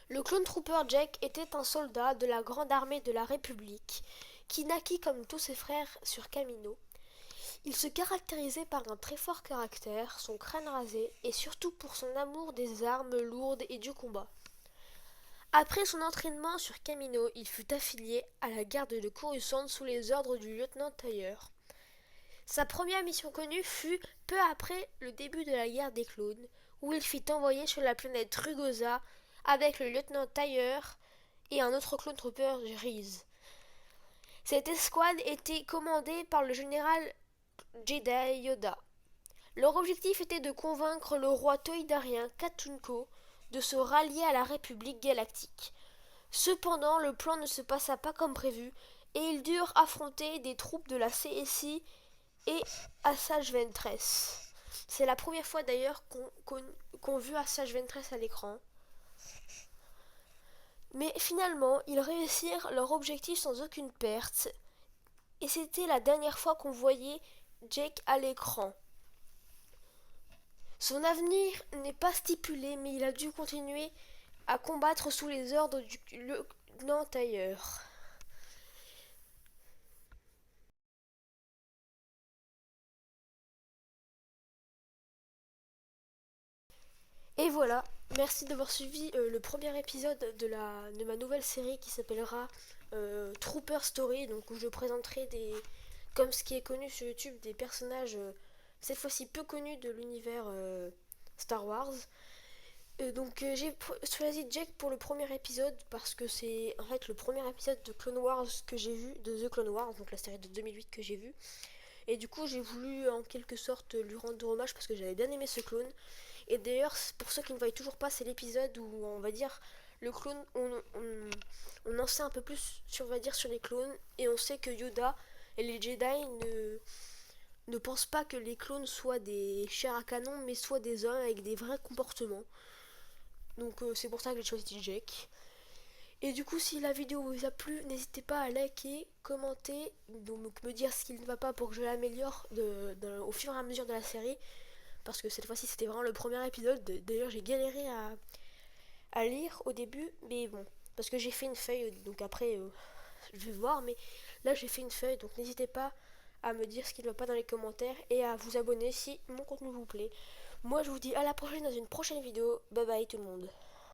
Le clone trooper Jack était un soldat de la grande armée de la République qui naquit comme tous ses frères sur Kamino. Il se caractérisait par un très fort caractère, son crâne rasé et surtout pour son amour des armes lourdes et du combat. Après son entraînement sur Kamino, il fut affilié à la garde de Coruscant sous les ordres du lieutenant Tailleur. Sa première mission connue fut peu après le début de la guerre des clones, où il fut envoyé sur la planète Rugosa avec le lieutenant Tailleur et un autre clone trooper, Reese. Cette escouade était commandée par le général Jedi Yoda. Leur objectif était de convaincre le roi toïdarien Katunko de se rallier à la République galactique. Cependant, le plan ne se passa pas comme prévu et ils durent affronter des troupes de la CSI et Asajj Ventress. C'est la première fois d'ailleurs qu'on vit Asajj Ventress à l'écran. Mais finalement, ils réussirent leur objectif sans aucune perte et c'était la dernière fois qu'on voyait Jake à l'écran. Son avenir n'est pas stipulé, mais il a dû continuer à combattre sous les ordres du lieutenant Tailleur. Et voilà, merci d'avoir suivi le premier épisode de ma nouvelle série qui s'appellera Trooper Story, donc où je présenterai comme ce qui est connu sur YouTube, des personnages cette fois-ci peu connus de l'univers Star Wars. J'ai choisi Jack pour le premier épisode parce que c'est en fait le premier épisode de Clone Wars que j'ai vu, de The Clone Wars, donc la série de 2008 que j'ai vue. Et du coup j'ai voulu en quelque sorte lui rendre hommage parce que j'avais bien aimé ce clone. Et d'ailleurs pour ceux qui ne voient toujours pas, c'est l'épisode où on va dire le clone, on en sait un peu plus sur, on va dire, sur les clones. Et on sait que Yoda et les Jedi ne pensent pas que les clones soient des chairs à canon mais soient des hommes avec des vrais comportements. Donc c'est pour ça que j'ai choisi Jack. Et du coup, si la vidéo vous a plu, n'hésitez pas à liker, commenter, donc me dire ce qui ne va pas pour que je l'améliore au fur et à mesure de la série. Parce que cette fois-ci, c'était vraiment le premier épisode. D'ailleurs, j'ai galéré à lire au début, mais bon, parce que j'ai fait une feuille, donc après, je vais voir, mais là, j'ai fait une feuille, donc n'hésitez pas à me dire ce qui ne va pas dans les commentaires et à vous abonner si mon contenu vous plaît. Moi, je vous dis à la prochaine dans une prochaine vidéo. Bye bye tout le monde.